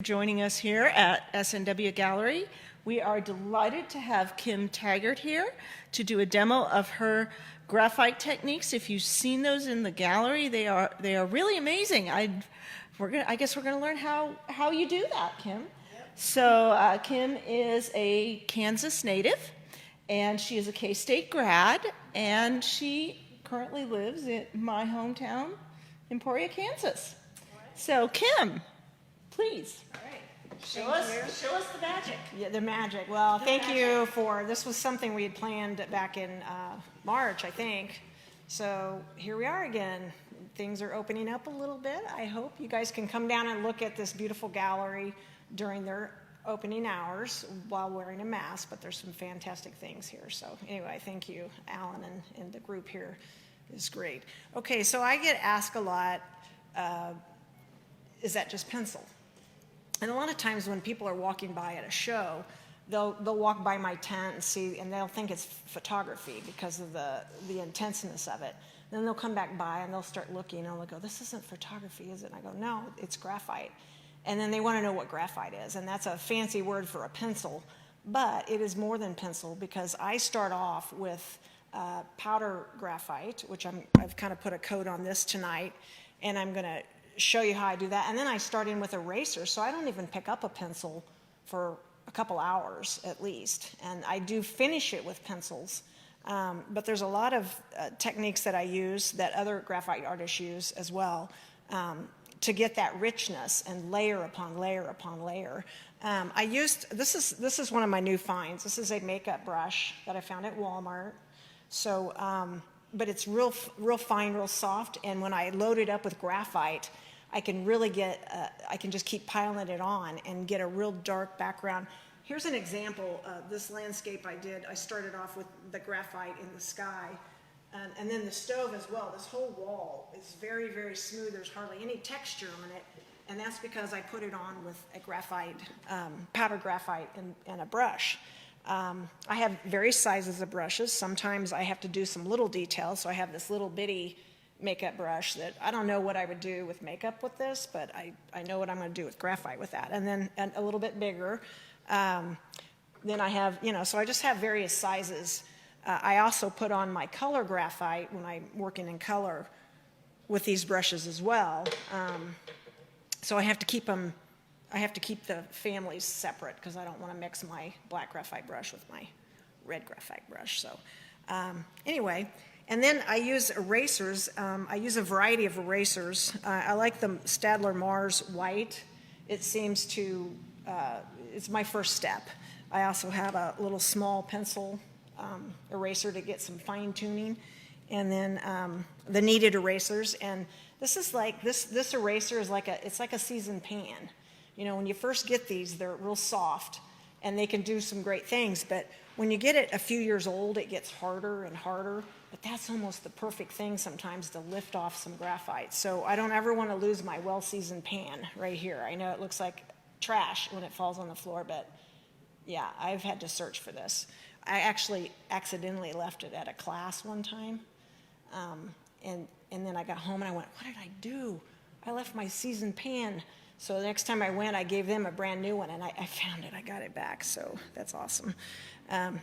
Joining us here at SNW Gallery. We are delighted to have Kim Taggart here to do a demo of her graphite techniques. If you've seen those in the gallery, they are really amazing. I guess we're gonna learn how you do that, Kim. Yep. So Kim is a Kansas native, and she is a K-State grad, and she currently lives in my hometown, Emporia, Kansas. Right. So Kim, please. All right. Show us the magic. Yeah, the magic. Well, thank you for, this was something we had planned back in March, I think. So here we are again. Things are opening up a little bit. I hope you guys can come down and look at this beautiful gallery during their opening hours while wearing a mask, but there's some fantastic things here. So anyway, thank you, Alan, and the group here is great. Okay, so I get asked a lot, is that just pencil? And a lot of times when people are walking by at a show, they'll walk by my tent and see, and they'll think it's photography because of the intenseness of it. Then they'll come back by and they'll start looking and they'll go, "This isn't photography, is it?" And I go, "No, it's graphite." And then they want to know what graphite is, and that's a fancy word for a pencil, but it is more than pencil because I start off with powder graphite, which I've kind of put a coat on this tonight, and I'm going to show you how I do that. And then I start in with erasers, so I don't even pick up a pencil for a couple hours at least. And I do finish it with pencils, but there's a lot of techniques that I use that other graphite artists use as well to get that richness and layer upon layer upon layer. This is one of my new finds. This is a makeup brush that I found at Walmart. So, but it's real fine, real soft, and when I load it up with graphite, I can really I can just keep piling it on and get a real dark background. Here's an example of this landscape I did. I started off with the graphite in the sky, and then the stove as well. This whole wall is very, very smooth. There's hardly any texture on it, and that's because I put it on with a graphite, powdered graphite and a brush. I have various sizes of brushes. Sometimes I have to do some little details, so I have this little bitty makeup brush that I don't know what I would do with makeup with this, but I know what I'm going to do with graphite with that. And then a little bit bigger. Then I have, so I just have various sizes. I also put on my color graphite when I'm working in color with these brushes as well. So I have to keep the families separate because I don't want to mix my black graphite brush with my red graphite brush. So anyway, and then I use erasers. I use a variety of erasers. I like the Staedtler Mars white. It seems to, it's my first step. I also have a little small pencil eraser to get some fine tuning. And then the kneaded erasers. And this is like, this eraser is it's like a seasoned pan. When you first get these, they're real soft, and they can do some great things, but when you get it a few years old, it gets harder and harder, but that's almost the perfect thing sometimes to lift off some graphite. So I don't ever want to lose my well-seasoned pan right here. I know it looks like trash when it falls on the floor, but yeah, I've had to search for this. I actually accidentally left it at a class one time, and then I got home and I went, "What did I do? I left my seasoned pan." So the next time I went, I gave them a brand new one, and I found it. I got it back, so that's awesome.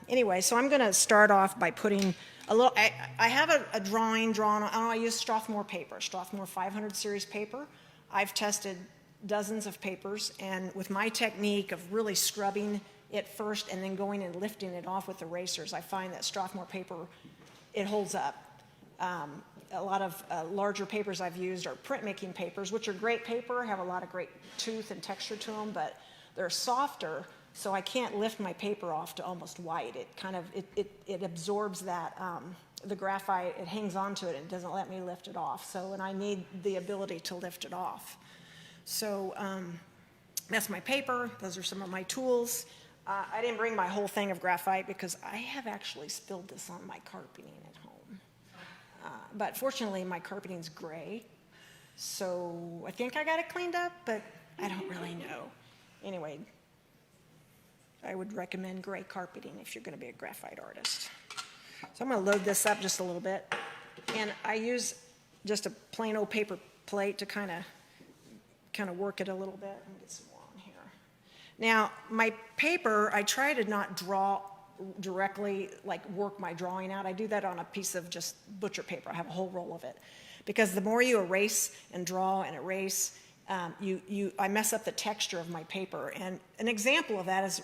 Anyway, so I'm going to start off by putting a little. I have a drawing drawn on. I use Strathmore paper, Strathmore 500 series paper. I've tested dozens of papers, and with my technique of really scrubbing it first and then going and lifting it off with erasers, I find that Strathmore paper, it holds up. A lot of larger papers I've used are printmaking papers, which are great paper, have a lot of great tooth and texture to them, but they're softer, so I can't lift my paper off to almost white. It kind of, it absorbs that, the graphite, it hangs onto it, and it doesn't let me lift it off. So, and I need the ability to lift it off. So that's my paper. Those are some of my tools. I didn't bring my whole thing of graphite because I have actually spilled this on my carpeting at home. But fortunately, my carpeting's gray, so I think I got it cleaned up, but I don't really know. Anyway, I would recommend gray carpeting if you're going to be a graphite artist. So I'm going to load this up just a little bit, and I use just a plain old paper plate to kind of work it a little bit and get some more on here. Now, my paper, I try to not draw directly, like work my drawing out. I do that on a piece of just butcher paper. I have a whole roll of it. Because the more you erase and draw and erase, I mess up the texture of my paper. And an example of that is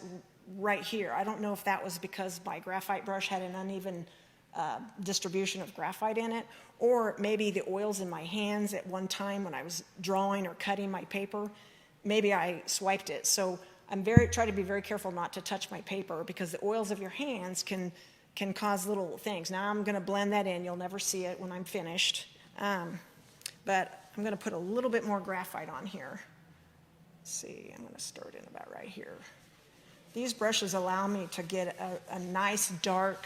right here. I don't know if that was because my graphite brush had an uneven distribution of graphite in it, or maybe the oils in my hands at one time when I was drawing or cutting my paper, maybe I swiped it. So try to be very careful not to touch my paper, because the oils of your hands can cause little things. Now I'm going to blend that in. You'll never see it when I'm finished. But I'm going to put a little bit more graphite on here. Let's see, I'm going to start in about right here. These brushes allow me to get a nice dark,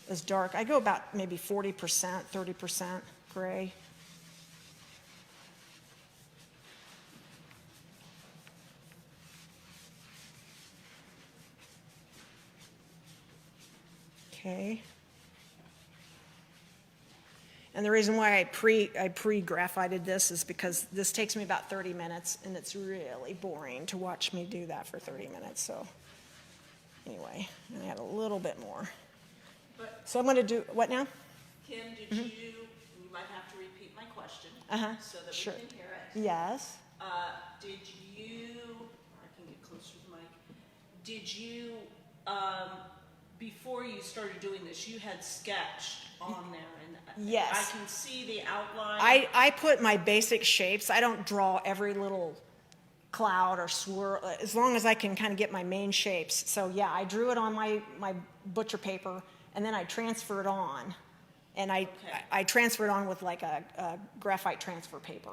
I go about maybe 40%, 30% gray. Okay. And the reason why I pre-graphited this is because this takes me about 30 minutes, and it's really boring to watch me do that for 30 minutes. So anyway, I'm going to add a little bit more. So I'm going to do, what now? Kim, you might have to repeat my question so that Sure. we can hear it. Yes. Did you, I can get closer to the mic, did you, before you started doing this, you had sketched on there, and Yes. I can see the outline. I put my basic shapes. I don't draw every little cloud or swirl, as long as I can kind of get my main shapes. So yeah, I drew it on my butcher paper, and then I transferred on. And I transferred on with like a graphite transfer paper.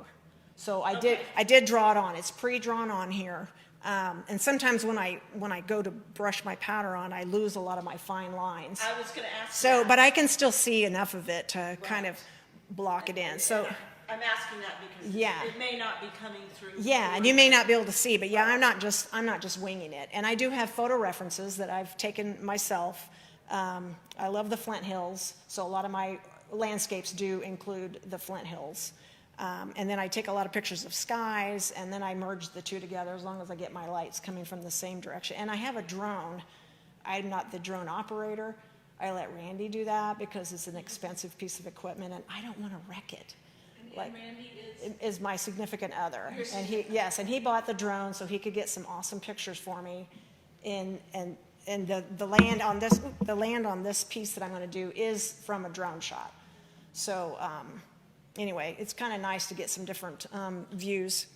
So I did draw it on. It's pre-drawn on here. And sometimes when I go to brush my powder on, I lose a lot of my fine lines. I was going to ask So, that. but I can still see enough of it to kind of block it in. So, I'm asking that because Yeah. it may not be coming through. yeah, and you may not be able to see, but yeah, I'm not just winging it. And I do have photo references that I've taken myself. I love the Flint Hills, so a lot of my landscapes do include the Flint Hills. And then I take a lot of pictures of skies, and then I merge the two together as long as I get my lights coming from the same direction. And I have a drone. I'm not the drone operator. I let Randy do that because it's an expensive piece of equipment, and I don't want to wreck it. And Randy Is my significant other, and he bought the drone so he could get some awesome pictures for me. And the land on this piece that I'm going to do is from a drone shot. So anyway, it's kind of nice to get some different views.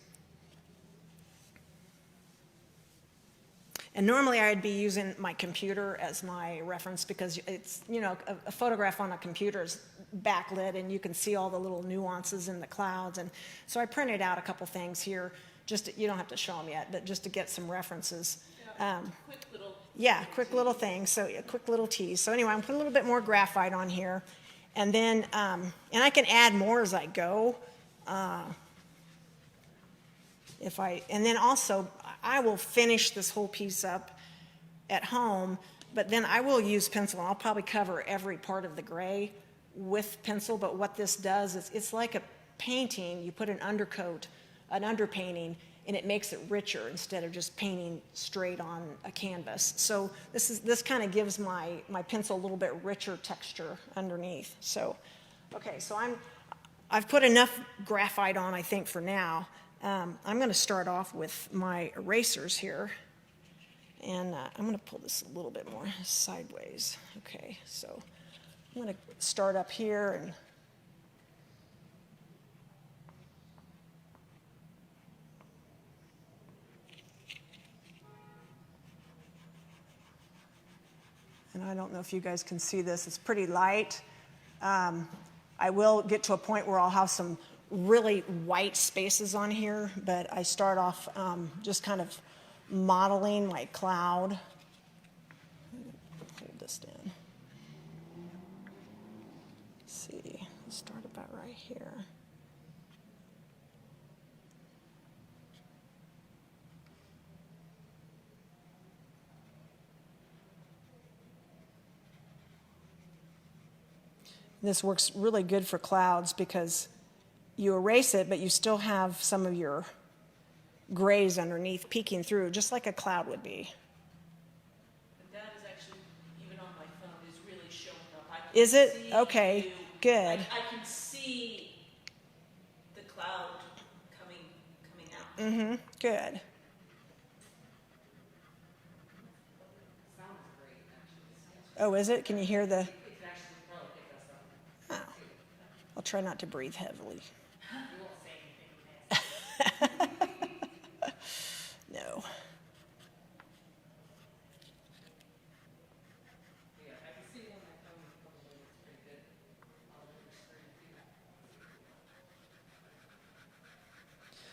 And normally I'd be using my computer as my reference because it's, a photograph on a computer is backlit and you can see all the little nuances in the clouds. And so I printed out a couple things here, you don't have to show them yet, but just to get some references. Quick little things. So a quick little tease. So anyway, I'm putting a little bit more graphite on here. And then, and I can add more as I go. And then also, I will finish this whole piece up at home, but then I will use pencil, and I'll probably cover every part of the gray with pencil, but what this does is it's like a painting. You put an underpainting, and it makes it richer instead of just painting straight on a canvas. So this kind of gives my pencil a little bit richer texture underneath. So, okay, so I've put enough graphite on, I think, for now. I'm going to start off with my erasers here, and I'm going to pull this a little bit more sideways. Okay, so I'm going to start up here and I don't know if you guys can see this. It's pretty light. I will get to a point where I'll have some really white spaces on here, but I start off just kind of modeling my cloud. Hold this down. Let's see, let's start about right here. This works really good for clouds because you erase it, but you still have some of your grays underneath peeking through, just like a cloud would be. And that is actually, even on my phone, is really showing up. I can Is it? see Okay, you. good. I can see the cloud coming out. Mm-hmm, good. Oh, is it? Can you hear the? Oh. I'll try not to breathe heavily. No.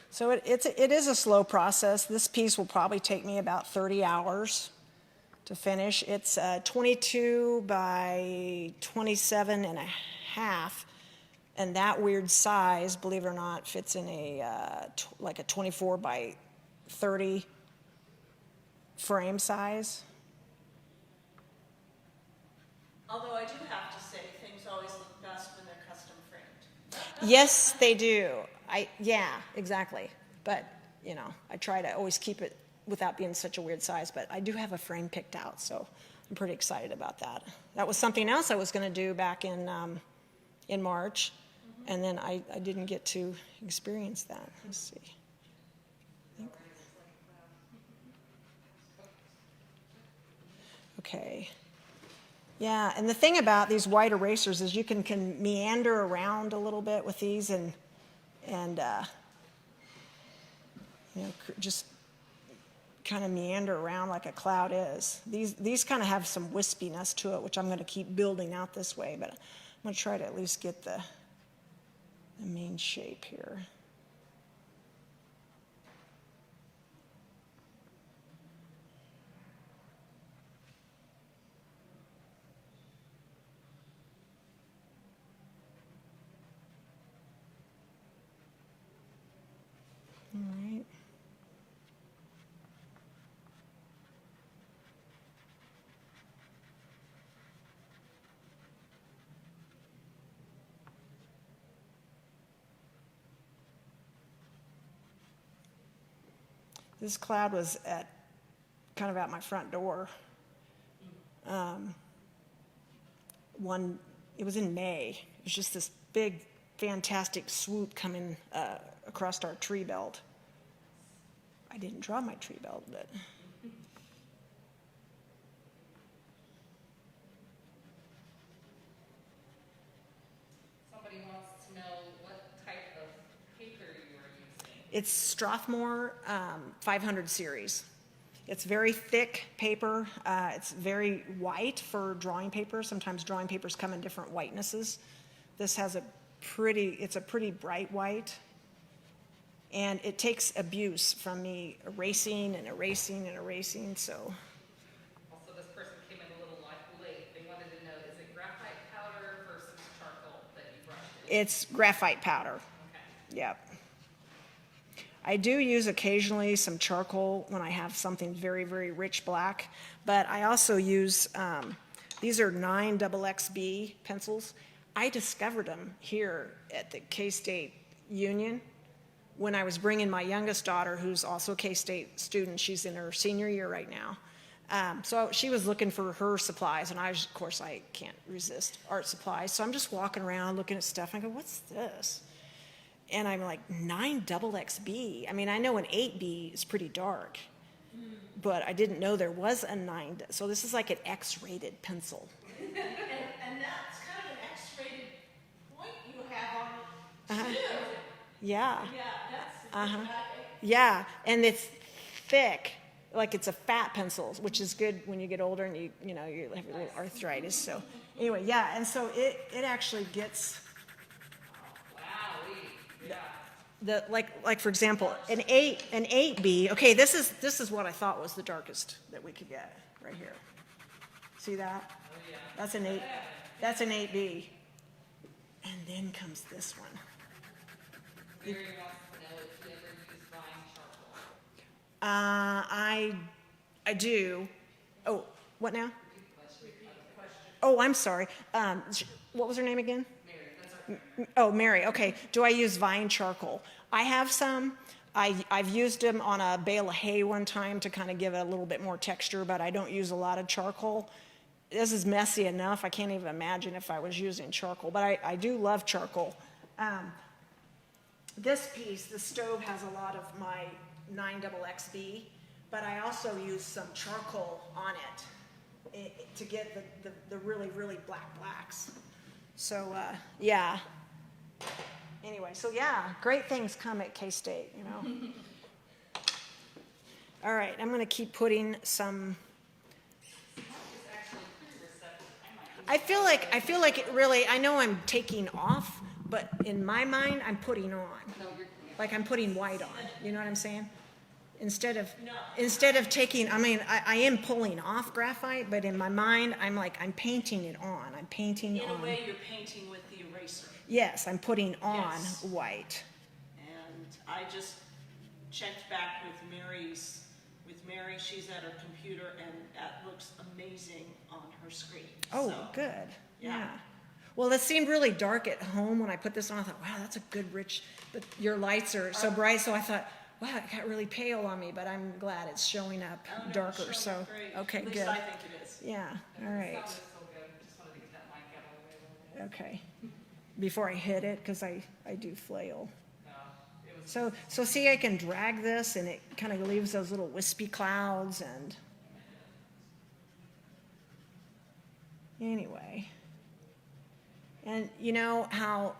So it is a slow process. This piece will probably take me about 30 hours to finish. It's 22 by 27 and a half, and that weird size, believe it or not, fits in like a 24 by 30 frame size. Although I do have to say, things always look best when they're custom framed. Yes, they do. Yeah, exactly. But, I try to always keep it without being such a weird size. But I do have a frame picked out, so I'm pretty excited about that. That was something else I was going to do back in March, and then I didn't get to experience that. Let's see. Okay. Yeah, and the thing about these white erasers is you can meander around a little bit with these and just kind of meander around like a cloud is. These kind of have some wispiness to it, which I'm going to keep building out this way, but I'm going to try to at least get the main shape here. All right. This cloud was kind of at my front door. It was in May. It was just this big, fantastic swoop coming across our tree belt. I didn't draw my tree belt, but. Somebody wants to know what type of paper you are using. It's Strathmore 500 series. It's very thick paper. It's very white for drawing paper. Sometimes drawing papers come in different whitenesses. This has it's a pretty bright white. And it takes abuse from me erasing and erasing and erasing, so. Also, this person came in a little late. They wanted to know, is it graphite powder versus charcoal that you brushed in? It's graphite powder. Okay. Yep. I do use occasionally some charcoal when I have something very, very rich black, but I also use, these are 9XXB pencils. I discovered them here at the K-State Union when I was bringing my youngest daughter, who's also a K-State student. She's in her senior year right now. So she was looking for her supplies, and of course, I can't resist art supplies. So I'm just walking around looking at stuff, and I go, what's this? And I'm like, 9XXB. I mean, I know an 8B is pretty dark, but I didn't know there was a 9. So this is like an X-rated pencil. And that's kind of an X-rated point you have on it, too. Yeah. Yeah, that's. Yeah, and it's thick, like it's a fat pencil, which is good when you get older and you have a little arthritis. So anyway, yeah, and so it actually gets. Yeah. Like for example, an 8B. Okay, this is what I thought was the darkest that we could get right here. See that? Oh, yeah. That's an 8. That's an 8B. And then comes this one. Mary wants to know if you ever use Vine charcoal. I do. Oh, what now? Oh, I'm sorry. What was her name again? Mary, that's our Oh, Mary. Okay. Do I use Vine charcoal? I have some, I've used them on a bale of hay one time to kind of give it a little bit more texture, but I don't use a lot of charcoal. This is messy enough. I can't even imagine if I was using charcoal, but I do love charcoal. This piece, the stove, has a lot of my 9XXB, but I also use some charcoal on it to get the really, really black blacks. So, yeah. Anyway, so yeah, great things come at K-State, you know. All right, I'm going to keep putting some. I feel like it really, I know I'm taking off, but in my mind, I'm putting on. Like I'm putting white on. You know what I'm saying? Instead of taking, I mean, I am pulling off graphite, but in my mind, I'm painting it on. I'm painting on. In a way, you're painting with the eraser. Yes, I'm putting on Yes. white. And I just checked back with Mary, she's at her computer, and that looks amazing on her screen. Oh, So, good. yeah. Well, it seemed really dark at home when I put this on. I thought, wow, that's a good rich, but your lights are so bright. So I thought, wow, it got really pale on me, but I'm glad it's showing up Oh, no, darker. sure, So, great. okay, At least good. I think it is. Yeah, all right. Sound is so good. Just wanted to get that mic out of the way a little bit. Okay. Before I hit it, because I do flail. No, it was. So see, I can drag this, and it kind of leaves those little wispy clouds, and anyway. And you know how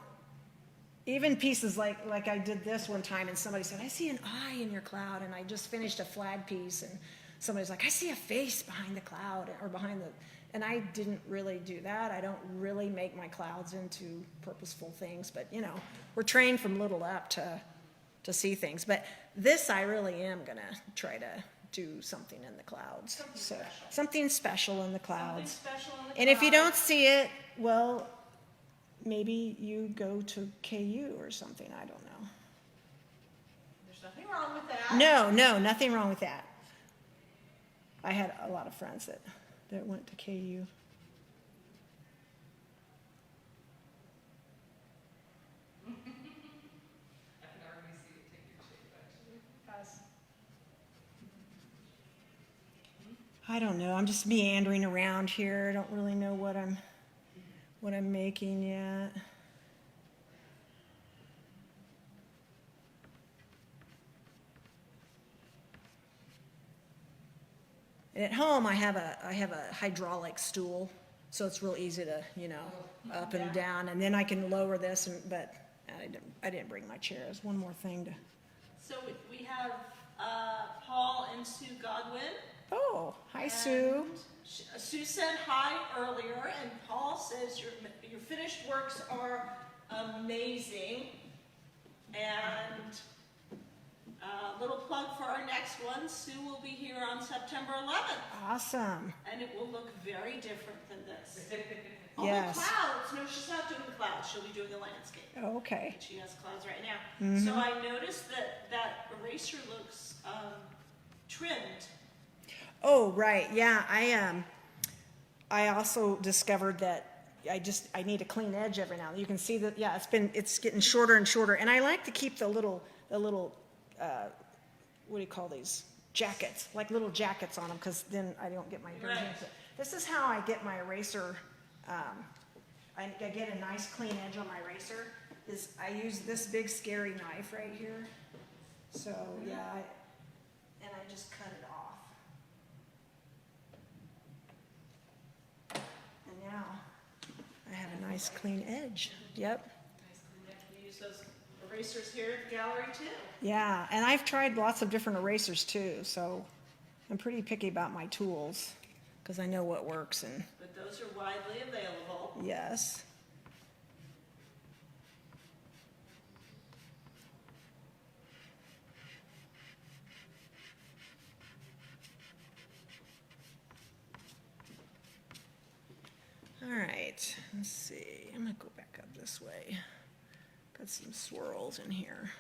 even pieces like I did this one time, and somebody said, I see an eye in your cloud, and I just finished a flag piece, and somebody's like, I see a face behind the cloud, or behind the, and I didn't really do that. I don't really make my clouds into purposeful things, but you know, we're trained from little up to see things. But this, I really am gonna try to do something in the clouds. Something special in the clouds. Something special in the And if you cloud. don't see it, well, maybe you go to KU or something, I don't know. There's nothing wrong with that. No, nothing wrong with that. I had a lot of friends that went to KU. I can already see it take your shape, actually. I don't know, I'm just meandering around here. I don't really know what I'm making yet. And at home, I have a hydraulic stool, so it's real easy to, you know, up and down, and then I can lower this. But I didn't bring my chair. There's one more thing to. So we have Paul and Sue Godwin. Oh, hi, Sue. And Sue said hi earlier, and Paul says your finished works are amazing. And little plug for our next one, Sue will be here on September 11th, Awesome. and it will look very different than this. Yes. Although clouds, no, she's not doing clouds, she'll be doing the landscape. Oh, okay. She has clouds right now. So I noticed that eraser looks trimmed. Oh, right. Yeah, I also discovered that I need a clean edge every now and then. You can see that, yeah, it's getting shorter and shorter. And I like to keep the little what do you call these? Jackets, like little jackets on them, because then I don't get my dirt Right. into it. This is how I get my eraser, I get a nice clean edge on my eraser, is I use this big scary knife right here. So, yeah, and I just cut it off. And now I have a nice clean edge. Yep. We use those erasers here at the gallery too. Yeah, and I've tried lots of different erasers too, so I'm pretty picky about my tools because I know what works. And But those are widely available. yes. All right, let's see. I'm gonna go back up this way. Got some swirls in here.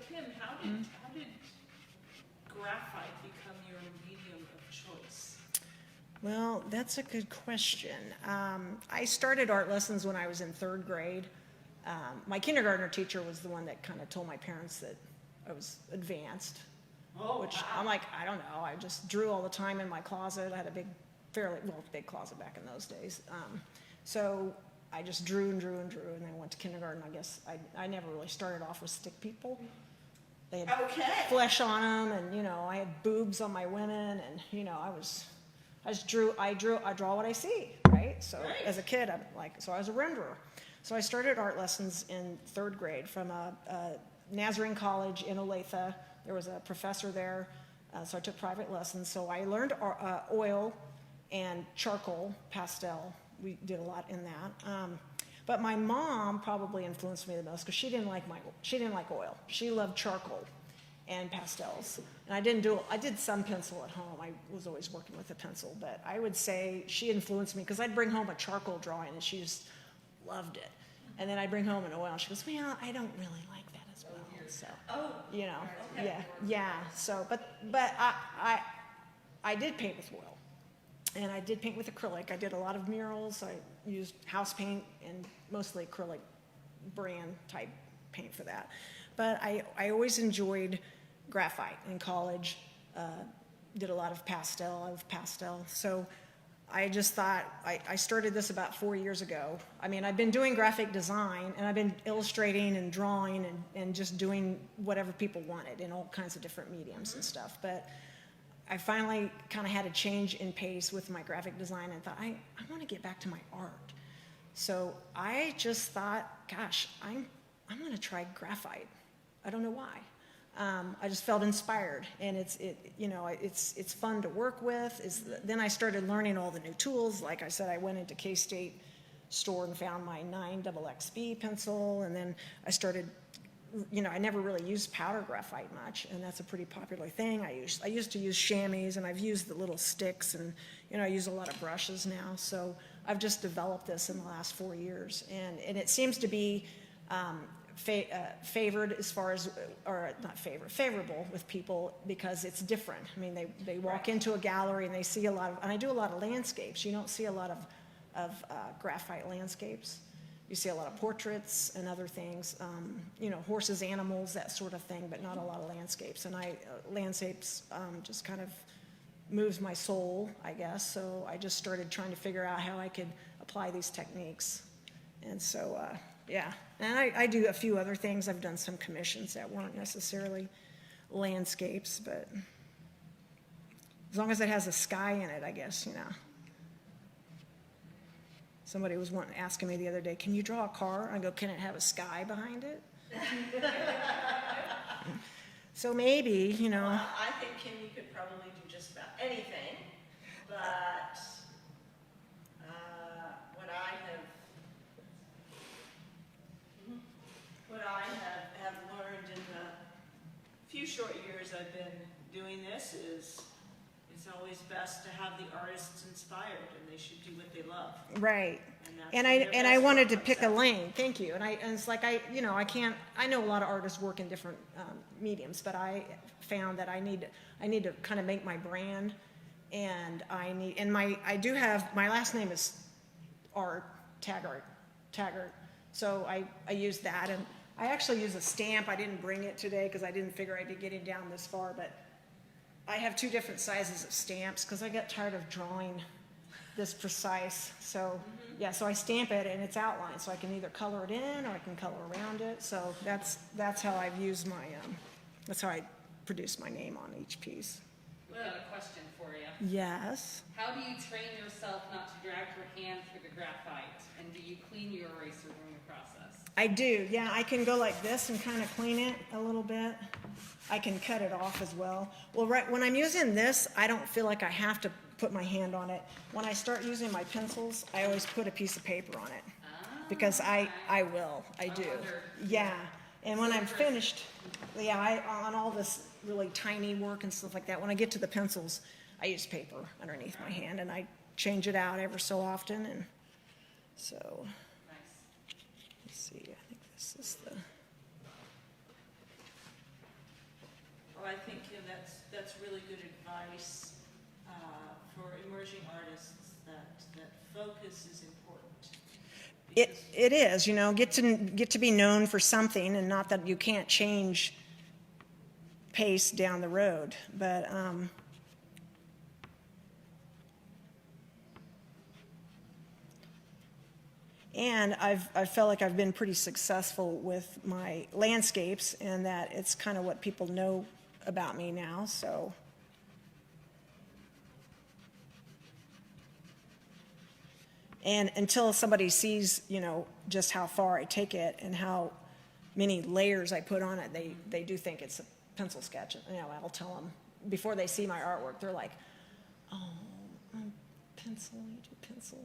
Kim, how did graphite become your medium of choice? Well, that's a good question. I started art lessons when I was in third grade. My kindergartner teacher was the one that kind of told my parents that I was advanced, which I'm like, I don't know. I just drew all the time in my closet. I had a big closet back in those days. So I just drew and drew and drew, and then I went to kindergarten. I guess I never really started off with stick people. They had flesh on them, and you know, I had boobs on my women, and you know, I draw what I see, right? So as a kid, so I was a renderer. So I started art lessons in third grade from a Nazarene College in Olathe. There was a professor there, so I took private lessons. So I learned oil and charcoal, pastel. We did a lot in that. But my mom probably influenced me the most because she didn't like oil. She loved charcoal and pastels. And I did some pencil at home. I was always working with a pencil, but I would say she influenced me because I'd bring home a charcoal drawing and she just loved it. And then I'd bring home an oil and she goes, well, I don't really like that as well. So, you know, yeah. So, but I did paint with oil. And I did paint with acrylic. I did a lot of murals. I used house paint and mostly acrylic brand type paint for that. But I always enjoyed graphite in college. Did a lot of pastel. So I just thought, I started this about 4 years ago. I mean, I've been doing graphic design, and I've been illustrating and drawing and just doing whatever people wanted in all kinds of different mediums and stuff. But I finally kind of had a change in pace with my graphic design and thought, I want to get back to my art. So I just thought, gosh, I'm going to try graphite. I don't know why. I just felt inspired, and it's fun to work with. Then I started learning all the new tools. Like I said, I went into K-State store and found my 9XXB pencil, and then I started. I never really used powder graphite much, and that's a pretty popular thing. I used to use chamois, and I've used the little sticks, and I use a lot of brushes now. So I've just developed this in the last 4 years, and it seems to be favored as far as, or not favorable with people because it's different. I mean, they walk into a gallery and they see a lot of, and I do a lot of landscapes. You don't see a lot of graphite landscapes. You see a lot of portraits and other things, horses, animals, that sort of thing, but not a lot of landscapes. And landscapes just kind of moves my soul, I guess. So I just started trying to figure out how I could apply these techniques. And so, yeah. And I do a few other things. I've done some commissions that weren't necessarily landscapes, but as long as it has a sky in it, I guess, Somebody was asking me the other day, can you draw a car? I go, can it have a sky behind it? So maybe, Well, I think, Kim, you could probably do just about anything, but what I have learned in the few short years I've been doing this is it's always best to have the artists inspired, and they should do what they love. Right. And I wanted to pick a lane. Thank you. And it's like I know a lot of artists work in different mediums, but I found that I need to kind of make my brand, and I do have, my last name is Art Taggart. So I use that, and I actually use a stamp. I didn't bring it today because I didn't figure I'd be getting down this far, but I have 2 different sizes of stamps because I got tired of drawing this precise. So so I stamp it and it's outlined, so I can either color it in or I can color around it. So that's how I've used my that's how I produce my name on each piece. We've got a question for you. Yes. How do you train yourself not to drag your hand through the graphite, and do you clean your eraser during the process? I do, yeah. I can go like this and kind of clean it a little bit. I can cut it off as well. Well, right when I'm using this, I don't feel like I have to put my hand on it. When I start using my pencils, I always put a piece of paper on it because I do. Yeah. And when I'm finished, on all this really tiny work and stuff like that, when I get to the pencils, I use paper underneath my hand, and I change it out ever so often. And so, Nice. let's see, I think this is the, think, Kim, that's really good advice for emerging artists, that focus is important. It is, you know, get to be known for something, and not that you can't change pace down the road, but and I felt like I've been pretty successful with my landscapes, and that it's kind of what people know about me now, so. And until somebody sees, you know, just how far I take it and how many layers I put on it, they do think it's a pencil sketch. You know, I'll tell them before they see my artwork, they're like, "Oh, pencil, you do pencil?"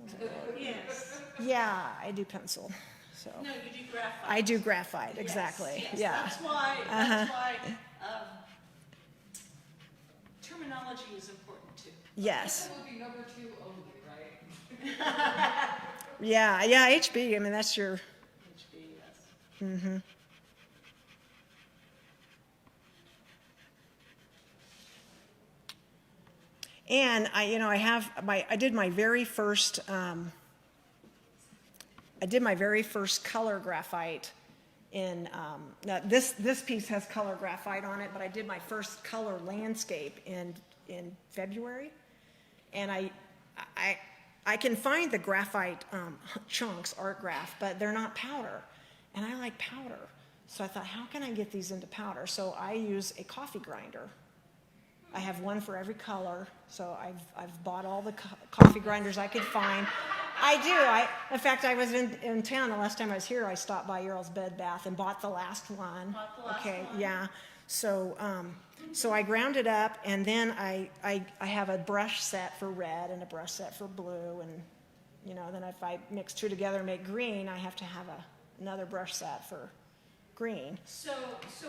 Yes. Yeah, I do pencil. So No, you do graphite. I do graphite, exactly. Yes, Yeah. That's why terminology is important too. Yes. That would be number 2 only, right? Yeah, yeah, HB, I mean, that's your, HB, yes. and I did my very first, color graphite now this piece has color graphite on it, but I did my first color landscape in February. And I can find the graphite chunks, art graph, but they're not powder. And I like powder. So I thought, how can I get these into powder? So I use a coffee grinder. I have one for every color. So I've bought all the coffee grinders I could find. I do. In fact, I was in town the last time I was here. I stopped by Earl's Bed Bath and bought the last one. Okay, yeah. So so I ground it up, and then I have a brush set for red and a brush set for blue, and you know, then if I mix two together and make green, I have to have another brush set for green. So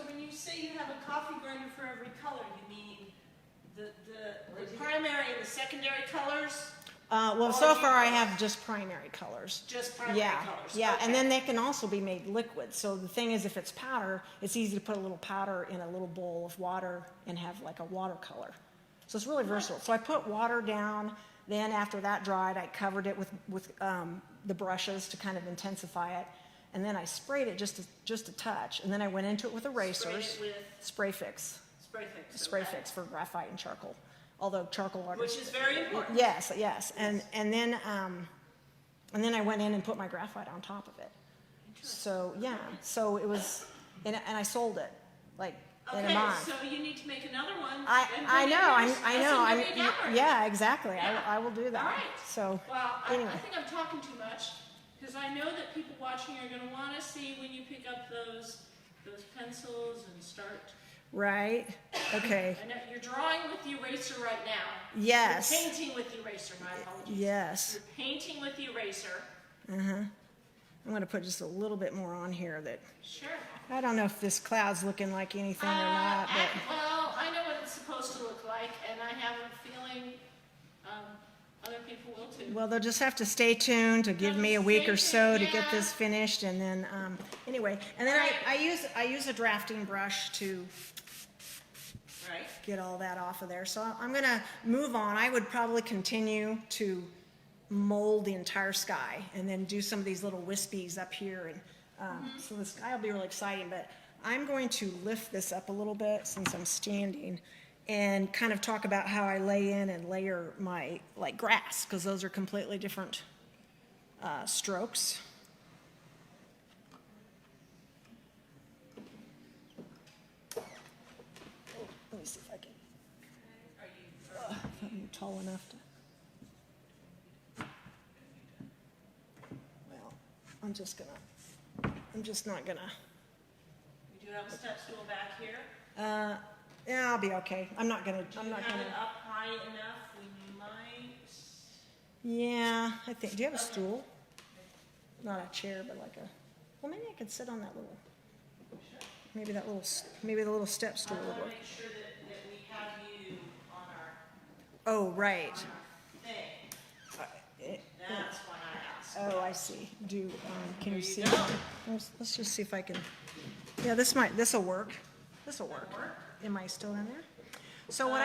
when you say you have a coffee grinder for every color, you mean the primary and the secondary colors? Well, so far I have just primary colors. Just primary colors. Yeah, okay. and then they can also be made liquid. So the thing is, if it's powder, it's easy to put a little powder in a little bowl of water and have like a watercolor. So it's really versatile. So I put water down. Then after that dried, I covered it with the brushes to kind of intensify it. And then I sprayed it just a touch. And then I went into it with erasers. Sprayed it with? Spray fix. Spray fix For graphite and charcoal. Although charcoal Which is very important. Yes. And then I went in and put my graphite on top of it. So yeah, so it was, and I sold it like in a month. So you need to make another one. I know. Yeah, exactly. Yeah. I will do that. All right. So Well, anyway. I think I'm talking too much, because I know that people watching are going to want to see when you pick up those pencils and start. Right. Okay. I know you're drawing with the eraser right now. Yes. You're painting with the eraser. My apologies. Yes. You're painting with the eraser. I'm going to put just a little bit more on here. That Sure. I don't know if this cloud's looking like anything or not, but Well, I know what it's supposed to look like, and I have a feeling other people will too. well, they'll just have to stay tuned to give me a week or so to get this finished, and then anyway, and then I use a drafting brush to Right. get all that off of there. So I'm going to move on. I would probably continue to mold the entire sky and then do some of these little wispies up here. And so the sky will be really exciting. But I'm going to lift this up a little bit since I'm standing and kind of talk about how I lay in and layer my like grass, because those are completely different strokes. Let me see if I can. Are you tall enough to? Well, I'm just not gonna. We do have a step stool back here. Yeah, I'll be okay. I'm not gonna. Do you have it up high enough? We might. Yeah, I think. Do you have a stool? Not a chair, but like a. Well, maybe I could sit on that little. Maybe the little step stool I would want to work. make sure that we have you on our Oh, right. thing. That's what I asked. Oh, I see. Can you see? go. Let's just see if I can. Yeah, this will work. This'll work. Am I still in there? So what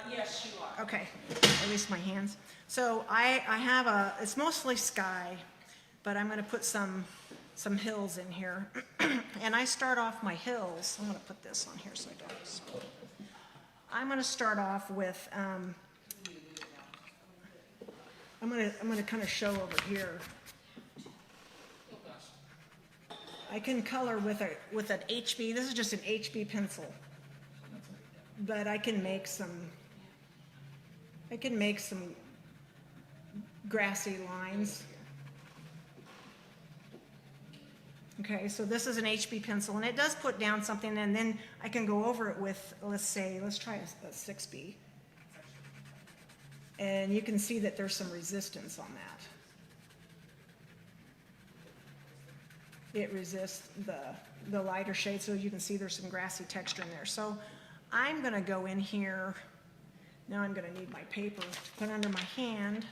Yes, you are. okay, at least my hands. So I have it's mostly sky, but I'm gonna put some hills in here. And I start off my hills, I'm gonna put this on here so I don't spill. I'm gonna start off with, I'm gonna kind of show over here. I can color with an HB, this is just an HB pencil. But I can make some grassy lines. Okay, so this is an HB pencil, and it does put down something, and then I can go over it with, let's try a 6B. And you can see that there's some resistance on that. It resists the lighter shade, so you can see there's some grassy texture in there. So I'm gonna go in here, now I'm gonna need my paper to put under my hand.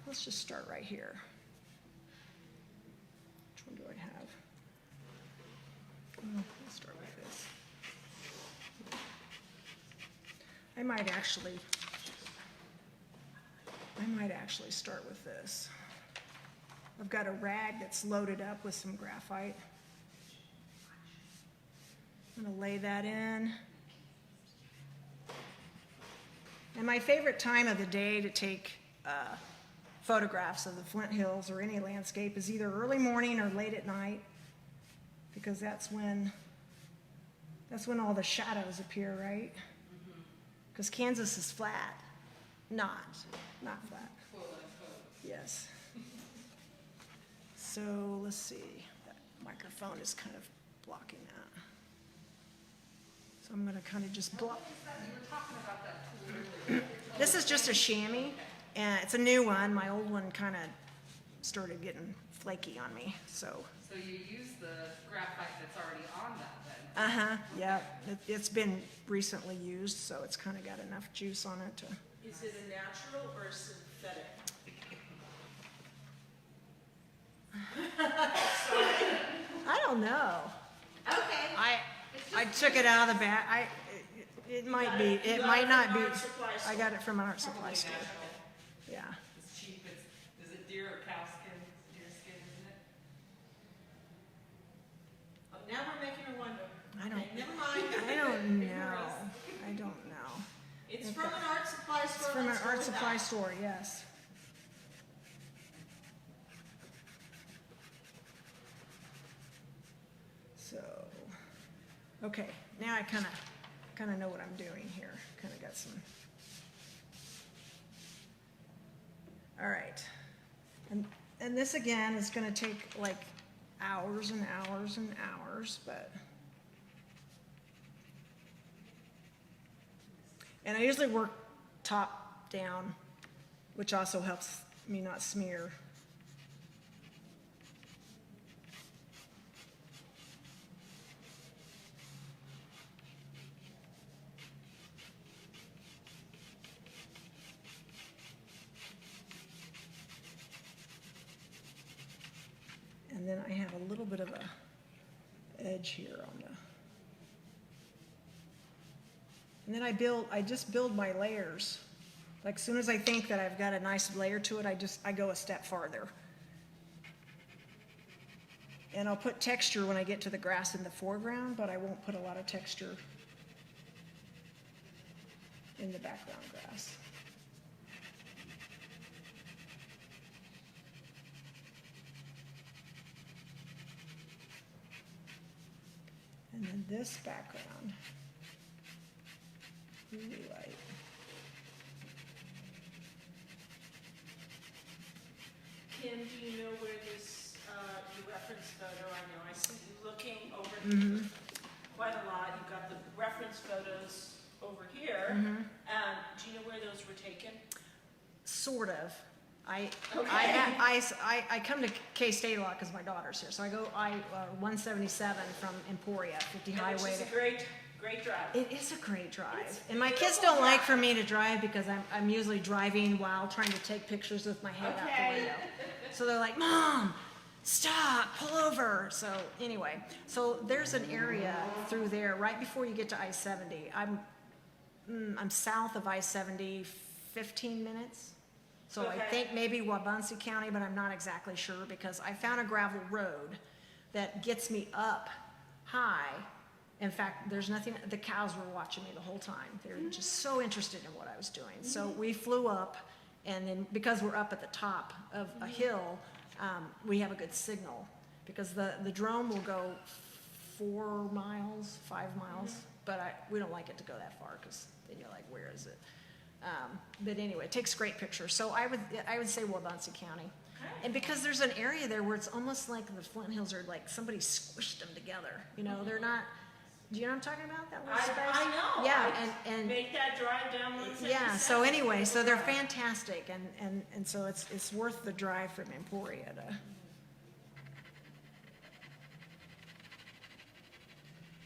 Let's just start right here. Which one do I have? Let's start with this. I might actually start with this. I've got a rag that's loaded up with some graphite. I'm gonna lay that in. And my favorite time of the day to take photographs of the Flint Hills or any landscape is either early morning or late at night, because that's when all the shadows appear, right? Because Kansas is flat, not flat. Yes. So let's see, that microphone is kind of blocking that. So I'm gonna kind of just block. You were talking about that tool earlier. This is just a chamois, and it's a new one. My old one kind of started getting flaky on me, so. So you use the graphite that's already on that then? Yeah, it's been recently used, so it's kind of got enough juice on it to. Is it a natural or a synthetic? I don't know. Okay. I took it out of the bag. It might be, it might not be. I got it from an art supply store. Yeah. It's cheap, is it deer or cow skin? Deer skin, isn't it? Now we're making her wonder. I don't, Okay, never mind. I don't know. I don't know. It's from an art supply store. It's from an let's go art with supply that. store, yes. So, okay, now I kind of know what I'm doing here. Kind of got some. All right, and this again is going to take like hours and hours and hours, but. And I usually work top down, which also helps me not smear. And then I have a little bit of a edge here on the. And then I just build my layers. Like as soon as I think that I've got a nice layer to it, I go a step farther. And I'll put texture when I get to the grass in the foreground, but I won't put a lot of texture in the background grass. And then this background, really light. Kim, do you know where this, your reference photo, I know, I see you looking over quite a lot. You've got the reference photos over here. Do you know where those were taken? Sort of. I come to K-State a lot because my daughter's here. So I go 177 from Emporia, 50 Which highway. is a great drive. It is a great drive. And my kids don't like for me to drive because I'm usually driving while trying to take pictures with my head out the window. So they're like, Mom, stop, pull over. So anyway, so there's an area through there right before you get to I-70. I'm south of I-70, 15 minutes. So I Okay. think maybe Wabunsee County, but I'm not exactly sure because I found a gravel road that gets me up high. In fact, there's nothing, the cows were watching me the whole time. They were just so interested in what I was doing. So we flew up, and then because we're up at the top of a hill, we have a good signal because the drone will go 4 miles, 5 miles, but we don't like it to go that far because then you're like, where is it? But anyway, it takes great pictures. So I would say Wabunsee County. And because there's an area there where it's almost like the Flint Hills are like somebody squished them together. You know, they're not, do you know what I'm talking about? That little space? I know. Yeah, I and make that drive down 177. yeah, so anyway, so they're fantastic and so it's worth the drive from Emporia to.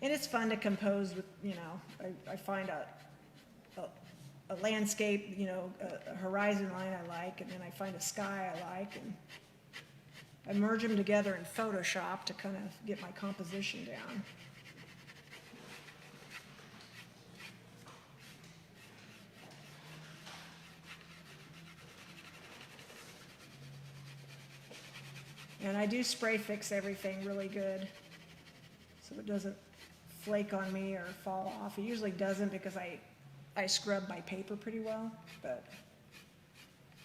And it's fun to compose with, you know, I find a landscape, you know, a horizon line I like, and then I find a sky I like, and I merge them together in Photoshop to kind of get my composition down. And I do spray fix everything really good so it doesn't flake on me or fall off. It usually doesn't because I scrub my paper pretty well, but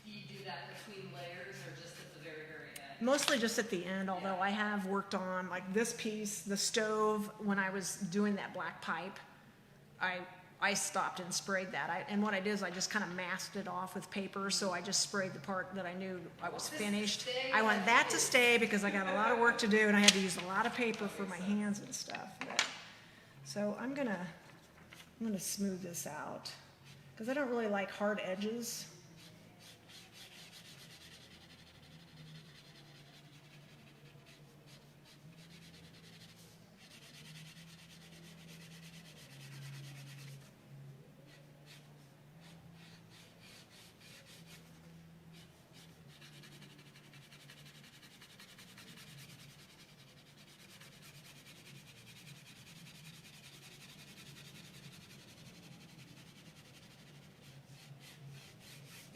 Do you do that between layers or just at the very, very end? mostly just at the end, although I have worked on like this piece, the stove, when I was doing that black pipe, I stopped and sprayed that. And what I did is I just kind of masked it off with paper, so I just sprayed the part that I knew I was finished. I want that to stay because I got a lot of work to do and I had to use a lot of paper for my hands and stuff. So I'm gonna smooth this out because I don't really like hard edges.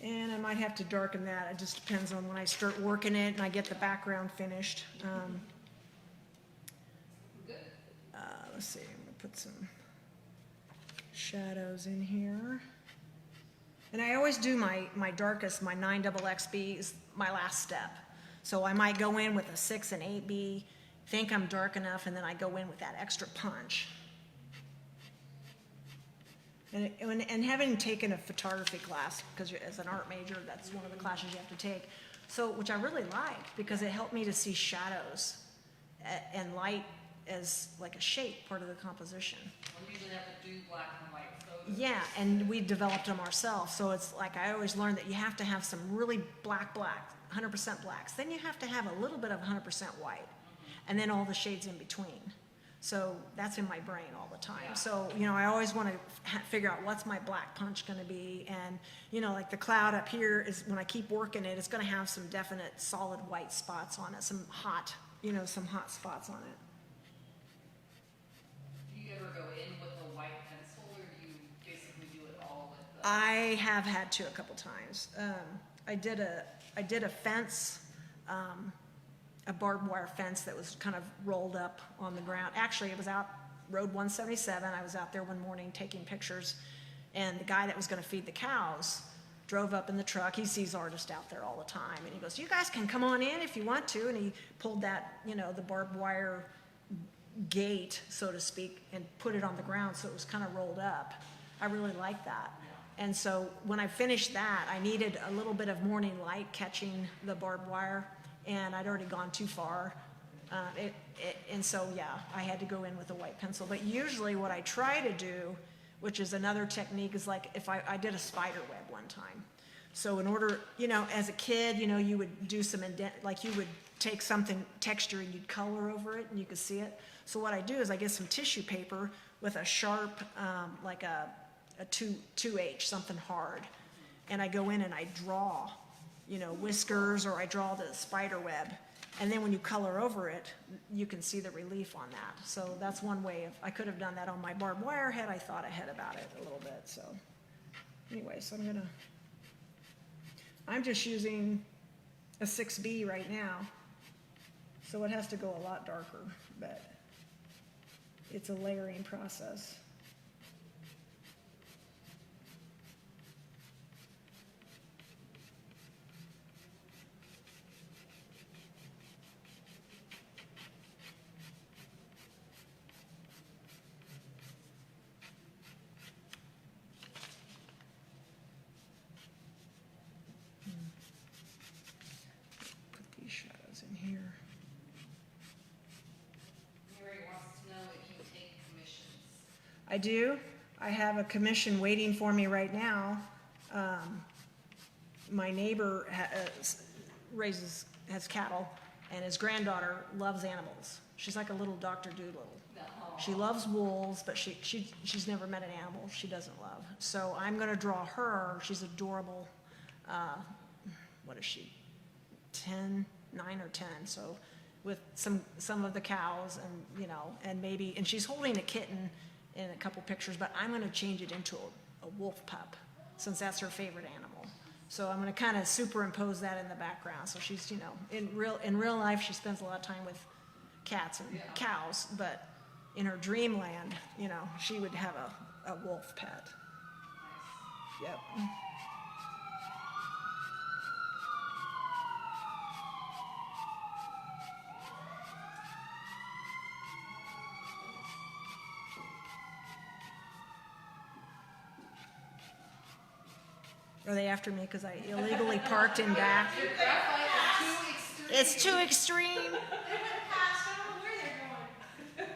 And I might have to darken that. It just depends on when I start working it and I get the background finished. Let's see, I'm gonna put some shadows in here. And I always do my darkest, my 9XXB is my last step. So I might go in with a 6 and 8B, think I'm dark enough, and then I go in with that extra punch. And having taken a photography class, because as an art major, that's one of the classes you have to take, so which I really liked because it helped me to see shadows and light as like a shape, part of the composition. We usually have to do black and white photos. Yeah, and we developed them ourselves, so it's like I always learned that you have to have some really black, 100% blacks. Then you have to have a little bit of 100% white, and then all the shades in between. So that's in my brain all the time. Yeah. So, you know, I always want to figure out what's my black punch going to be. And, you know, like the cloud up here is when I keep working it, it's going to have some definite solid white spots on it, some hot spots on it. Do you ever go in with a white pencil or do you basically do it all with the? I have had to a couple times. I did a fence, a barbed wire fence that was kind of rolled up on the ground. Actually, it was out Road 177. I was out there one morning taking pictures, and the guy that was going to feed the cows drove up in the truck. He sees artists out there all the time, and he goes, "You guys can come on in if you want to." And he pulled that, you know, the barbed wire gate, so to speak, and put it on the ground so it was kind of rolled up. I really liked that. And so when I finished that, I needed a little bit of morning light catching the barbed wire, and I'd already gone too far. And so, yeah, I had to go in with a white pencil. But usually what I try to do, which is another technique, is like if I did a spider web one time. So in order, you know, as a kid, you know, you would do some like you would take something texture and you'd color over it and you could see it. So what I do is I get some tissue paper with a sharp, like a 2H, something hard, and I go in and I draw, you know, whiskers, or I draw the spider web, And then when you color over it, you can see the relief on that. So that's one way of, I could have done that on my barbed wire had I thought ahead about it a little bit, so. Anyway, so I'm just using a 6B right now. So it has to go a lot darker, but it's a layering process. Put these shadows in here. Mary wants to know if you take commissions. I do. I have a commission waiting for me right now. My neighbor has cattle, and his granddaughter loves animals. She's like a little Dr. Doolittle. She loves wolves, but she's never met an animal she doesn't love. So I'm going to draw her. She's adorable. What is she? 9 or 10. So with some of the cows, and and maybe, and she's holding a kitten in a couple pictures, but I'm going to change it into a wolf pup, since that's her favorite animal. So I'm going to kind of superimpose that in the background. So she's, in real life, she spends a lot of time with cats and cows, but in her dreamland, she would have a wolf pet. Yep. Are they after me because I illegally parked in back? It's too extreme. They went past, I don't know where they're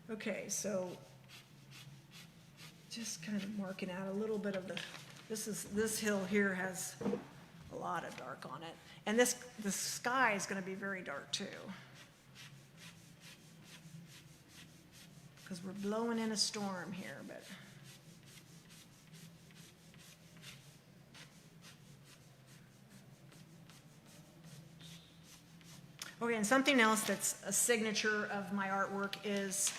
going. Okay, so just kind of marking out a little bit of this hill here has a lot of dark on it. And the sky is going to be very dark too. Because we're blowing in a storm here, but. Okay, and something else that's a signature of my artwork is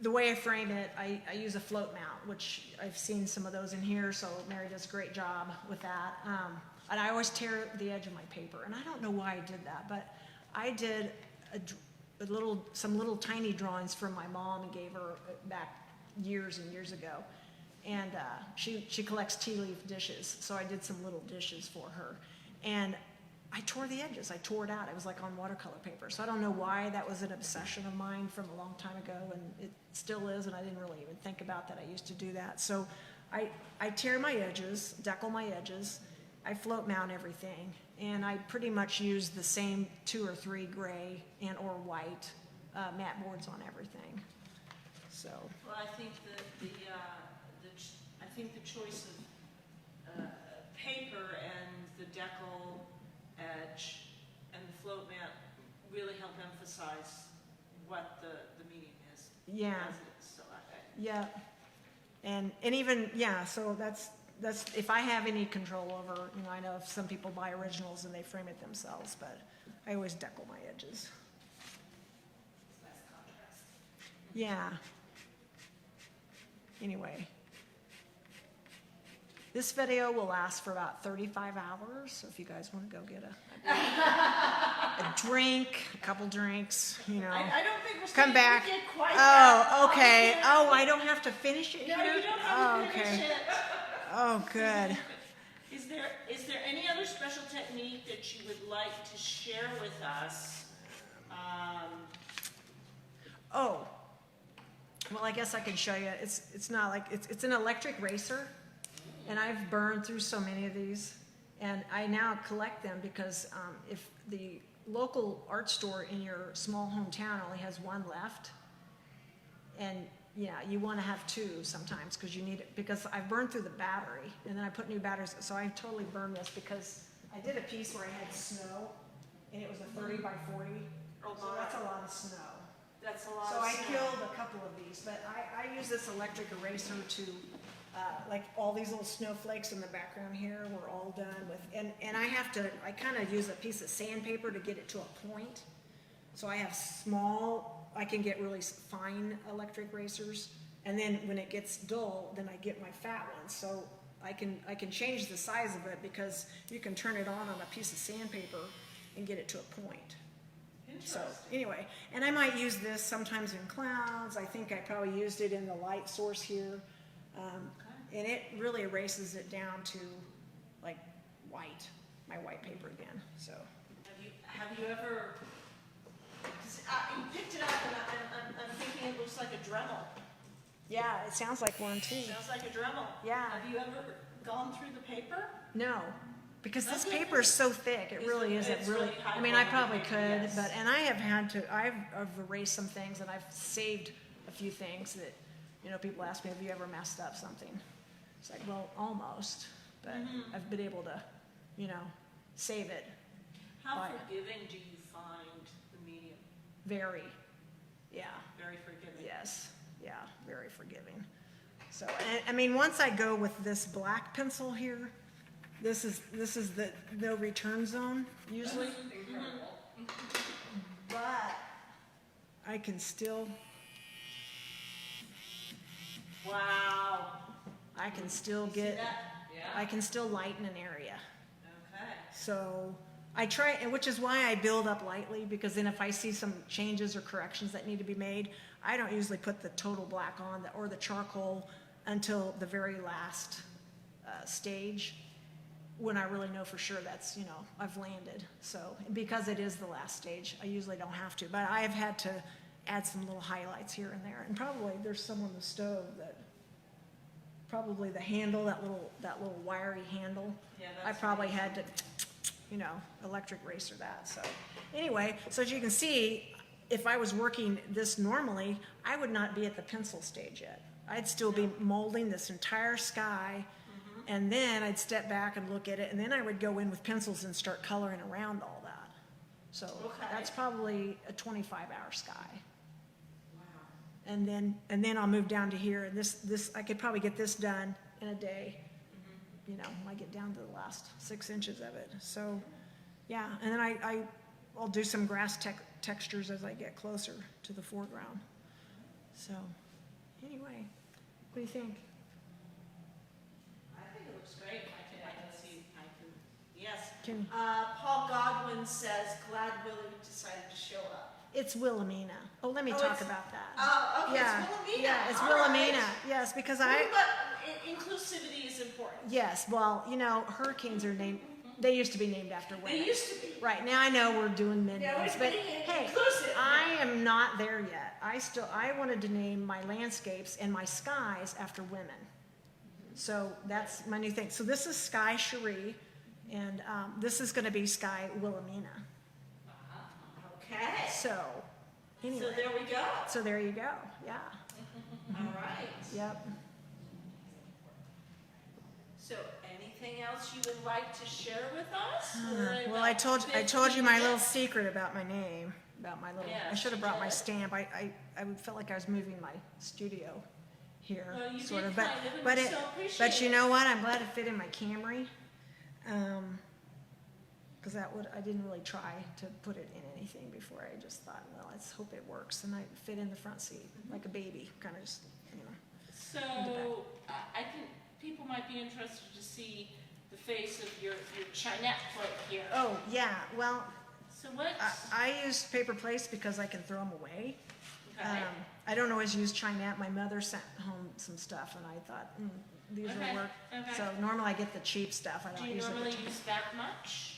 the way I frame it. I use a float mount, which I've seen some of those in here, so Mary does a great job with that. And I always tear the edge of my paper, and I don't know why I did that, but I did some little tiny drawings from my mom and gave her back years and years ago. And she collects tea leaf dishes, so I did some little dishes for her. And I tore the edges. I tore it out. It was like on watercolor paper. So I don't know why that was an obsession of mine from a long time ago, and it still is, and I didn't really even think about that. I used to do that. So I tear my edges, decal my edges, I float mount everything, and I pretty much use the same 2 or 3 gray and or white matte boards on everything. So. Well, I think I think the choice of paper and the decal edge and the float mat really help emphasize what the meaning is. Yeah. As it is. So Yeah. And even, so that's if I have any control over, I know if some people buy originals and they frame it themselves, but I always decal my edges. Nice contrast. Yeah. Anyway. This video will last for about 35 hours, so if you guys want to go get a drink, a couple drinks, I don't think we're come back. Get quite that Okay. far. I don't have to finish it No, here? you don't have to finish okay. it. Oh, good. Is there any other special technique that you would like to share with us? Well, I guess I can show you. It's not like, it's an electric racer, and I've burned through so many of these, and I now collect them because if the local art store in your small hometown only has one left, and you want to have 2 sometimes because you need it, because I've burned through the battery, and then I put new batteries, so I totally burned this because I did a piece where I had snow, and it was a 30 by 40, Oh, so my. that's a lot of snow. That's a lot So of I snow. killed a couple of these, but I use this electric eraser to, like all these little snowflakes in the background here were all done with, and I kind of use a piece of sandpaper to get it to a point. So I have I can get really fine electric erasers, and then when it gets dull, then I get my fat ones. So I can change the size of it because you can turn it on a piece of sandpaper and get it to a point. So anyway, and I might use this sometimes in clouds. I think I probably used it in the light source here. And it really erases it down to like white, my white paper again, so. Have you ever, 'cause you picked it up and I'm thinking it looks like a Dremel. Yeah, it sounds like one too. Sounds like a Dremel. Yeah. Have you ever gone through the paper? No, because this Okay. paper is so thick, it It's really it's isn't really, high I mean, I quality probably paper, could, yes. but, and I've erased some things and I've saved a few things that, people ask me, have you ever messed up something? It's like, well, almost, but Mm-hmm. I've been able to, save it. How Right. forgiving do you find the medium? Very, yeah. Very forgiving. Yes, yeah, very forgiving. So, and, I mean, once I go with this black pencil here, this is the no return zone usually, Incredible. but I can still, Wow. I can still See get, that? Yeah. I can still lighten an area. Okay. So I try, and which is why I build up lightly, because then if I see some changes or corrections that need to be made, I don't usually put the total black on or the charcoal until the very last stage, when I really know for sure that's, I've landed. So, because it is the last stage, I usually don't have to, but I have had to add some little highlights here and there, and probably there's some on the stove that, probably the handle, that little wiry handle, Yeah, I that's probably had to, electric eraser that, so. Anyway, so as you can see, if I was working this normally, I would not be at the pencil stage yet. I'd still be molding this entire sky, and then I'd step back and look at it, and then I would go in with pencils and start coloring around all that. So Okay. that's probably a 25-hour sky. Wow. And then I'll move down to here, and this, I could probably get this done in a day. I get down to the last 6 inches of it, so, yeah, and then I'll do some grass textures as I get closer to the foreground. So, anyway, what do you think? I think it looks great. I can see, yes. Can- Paul Godwin says, glad Willie decided to show up. It's Wilhelmina. Oh, let me Oh, talk it's- about that. Oh, okay, Yeah, it's Wilhelmina. yeah, it's All Wilhelmina, right. yes, because But inclusivity is important. yes, well, hurricanes are named, they used to be named after women. They used to be. Right, now I know we're doing men Yeah, we're names, but being hey, inclusive. I am not there yet. I wanted to name my landscapes and my skies after women. So that's my new thing. So this is Sky Cherie, and this is gonna be Sky Wilhelmina. Okay. So, So anyway, there we go. so there you go, yeah, All right. yep. So anything else you would like to share with us? Well, I told you my little secret about my name, about my little, I Yes, should have you brought my did. stamp. I felt like I was moving my studio here, Well, you sort did of, but, kind of, and but we it, so appreciate but you it. know what? I'm glad it fit in my Camry. Because I didn't really try to put it in anything before. I just thought, well, let's hope it works. And I fit in the front seat like a baby, kind of just, So I think people might be interested to see the face of your Chinette plate here. Oh, yeah, well, So what? I use paper plates because I can throw them away. Okay. I don't always use Chinette. My mother sent home some stuff, and I thought, these Okay, will work. okay. So normally I get the cheap stuff. I Do don't you use normally it. use that much?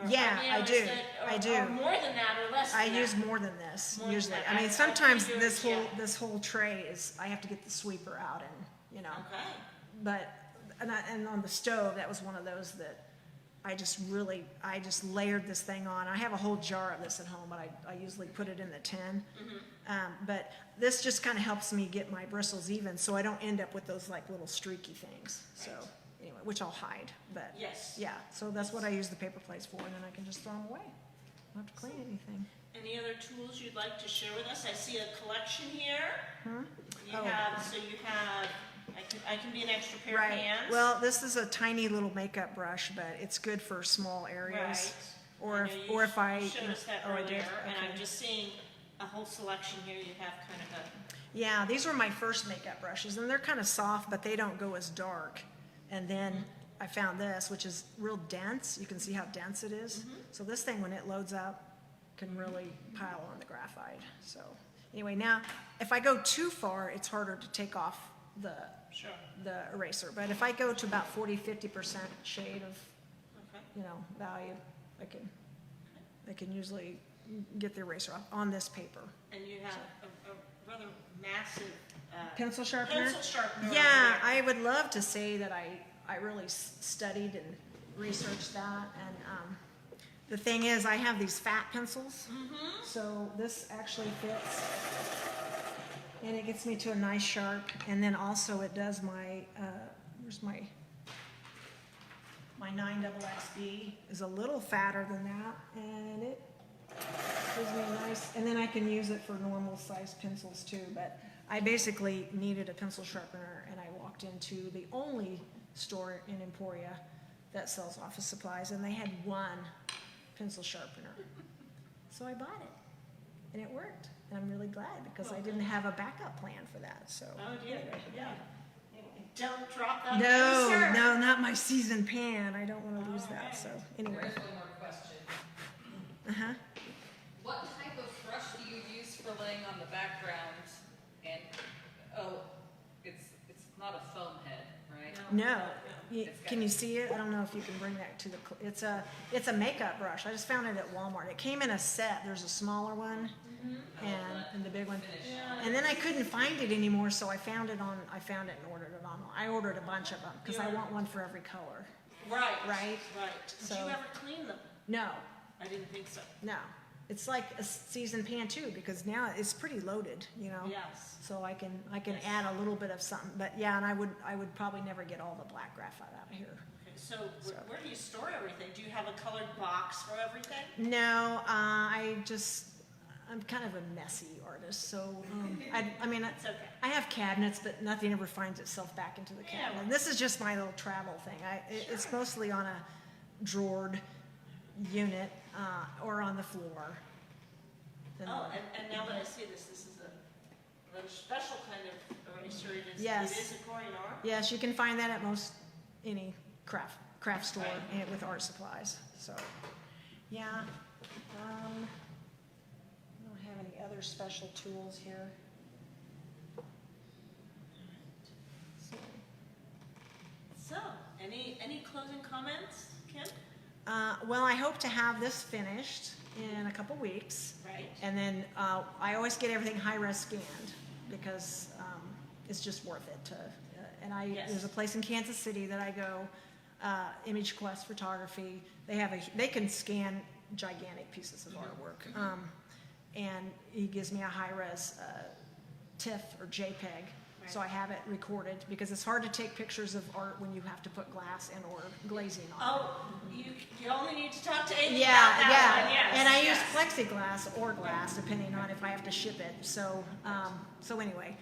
Yeah, I do. I do. Or more than that, or less I than use that? more than this More than usually. that. I mean, I sometimes figured, this whole tray is. I have to get the sweeper out and Okay. But and on the stove, that was one of those that I just layered this thing on. I have a whole jar of this at home, but I usually put it in the tin. But this just kind of helps me get my bristles even, so I don't end up with those like little streaky things. So anyway, which I'll hide. But Yes. yeah, so that's what I use the paper plates for, and then I can just throw them away. have to clean anything. Any other tools you'd like to share with us? I see a collection here. You Oh. have, I can be an extra pair of Right. hands. Well, this is a tiny little makeup brush, but it's good for small areas. Right. Or I if, know or if I. you showed us that oh, I did? earlier, and I'm Okay. just seeing a whole selection here. You have kind of a, Yeah, these were my first makeup brushes, and they're kind of soft, but they don't go as dark. And then I found this, which is real dense. You can see how dense it is. So this thing, when it loads up, can really pile on the graphite. So anyway, now, if I go too far, it's harder to take off the sure. eraser. But if I go to about 40-50% shade of, Okay. value, I can usually get the eraser off on this paper. And you have a rather massive Pencil sharpener? pencil sharpener. Yeah, over there. I would love to say that I really studied and researched that. And the thing is, I have these fat pencils. So this actually fits. And it gets me to a nice sharp. And then also it does my, where's my 9XXB is a little fatter than that. And it gives me a nice, and then I can use it for normal size pencils too. But I basically needed a pencil sharpener, and I walked into the only store in Emporia that sells office supplies, and they had one pencil sharpener. So I bought it, and it worked. And I'm really glad because I didn't have a backup plan for that. So Oh, yeah, yeah. Don't drop that. no, eraser. no, not my seasoned pan. I don't want to lose that. So anyway, There's one more question. uh-huh. What type of brush do you use for laying on the background? And, it's not a foam head, right? No. Can you see it? I don't know if you can bring that to the, it's a makeup brush. I just found it at Walmart. It came in a set. There's a smaller one and the big one. And then I couldn't find it anymore, so I found it and ordered it online. I ordered a bunch of them because I want one for every color. Right. Right. Did So- you ever clean them? No, I didn't think so. no. It's like a seasoned pan too, because now it's pretty loaded, Yes. So I can Yes. add a little bit of something, but yeah, and I would probably never get all the black graphite out of here. Okay, so where do you store everything? Do you have a colored box for everything? No, I'm kind of a messy artist, so I mean, It's okay. I have cabinets, but nothing ever finds itself back into the Yeah, cabinet. well- This is just my little travel thing. It's mostly on a drawered unit or on the floor. Oh, and now that I see this is a special kind of eraser. Yes. It is a Kohinoor. Yes, you can find that at most any craft store with art supplies. So, yeah. I don't have any other special tools here. So, any closing comments, Kim? Well, I hope to have this finished in a couple weeks. Right. And then I always get everything high-res scanned because it's just worth it to. Yes. There's a place in Kansas City that I go, Image Quest Photography. They can scan gigantic pieces of artwork, and he gives me a high-res TIFF or JPEG. So I have it recorded because it's hard to take pictures of art when you have to put glass and or glazing on. Oh, you only need to talk to Amy Yeah, about that one. yeah, Yes, and I yes. use plexiglass or glass depending on if I have to ship it. So, anyway,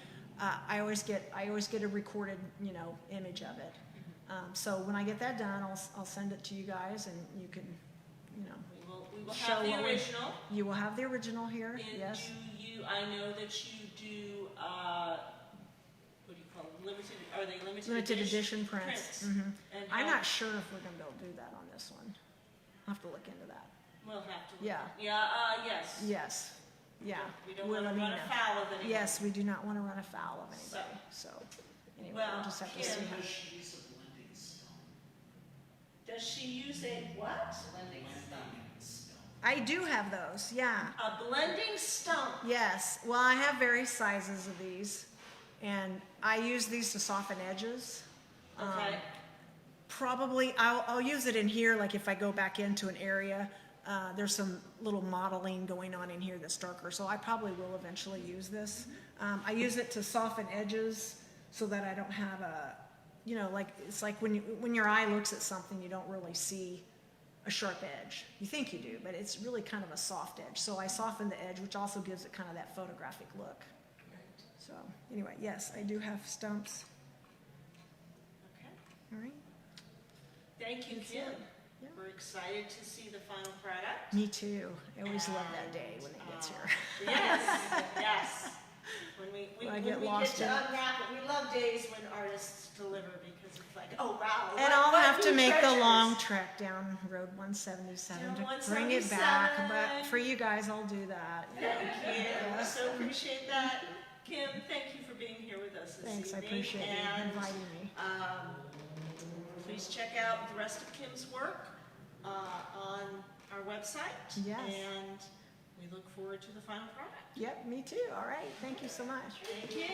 I always get a recorded, image of it. So when I get that done, I'll send it to you guys, and you can, We will show have the what we- original. you will have the original here. And Yes. I know that you do, what do you call them, are they limited edition? Limited edition prints. And I'm how- not sure if we're gonna be able to do that on this one. I'll have to look into that. We'll have to. Yeah. Yeah, yes. Yes. Yeah. We don't want to run Wilhelmina. afoul of anyone. Yes, we do not want to run afoul of anybody. So, anyway, Well, we'll just have to yeah. see how. Does she use a what? Blending stuff. I do have those, yeah. A blending stump. Yes, well, I have various sizes of these, and I use these to soften edges. Okay. Probably, I'll use it in here, like if I go back into an area, there's some little modeling going on in here that's darker, so I probably will eventually use this. I use it to soften edges so that I don't have a, like, it's like when your eye looks at something, you don't really see a sharp edge. You think you do, but it's really kind of a soft edge. So I softened the edge, which also gives it kind of that photographic look. So anyway, yes, I do have stumps. Okay. All right. Thank you, Kim. Yeah. We're excited to see the final product. Me too. I always love that day when it gets here. Yes, yes. When I When get we lost get in- to unwrap it, we love days when artists deliver because it's like, oh wow. And I'll have to make the long trek down Road 177 Down to bring it back. 177. But for you guys, I'll do that. Thank you. So appreciate that. Kim, thank you for being here with us this Thanks, I evening. appreciate you And, inviting me. please check out the rest of Kim's work on our website. Yes. And we look forward to the final product. Yep, me too. All right. Thank you so much. Thank you.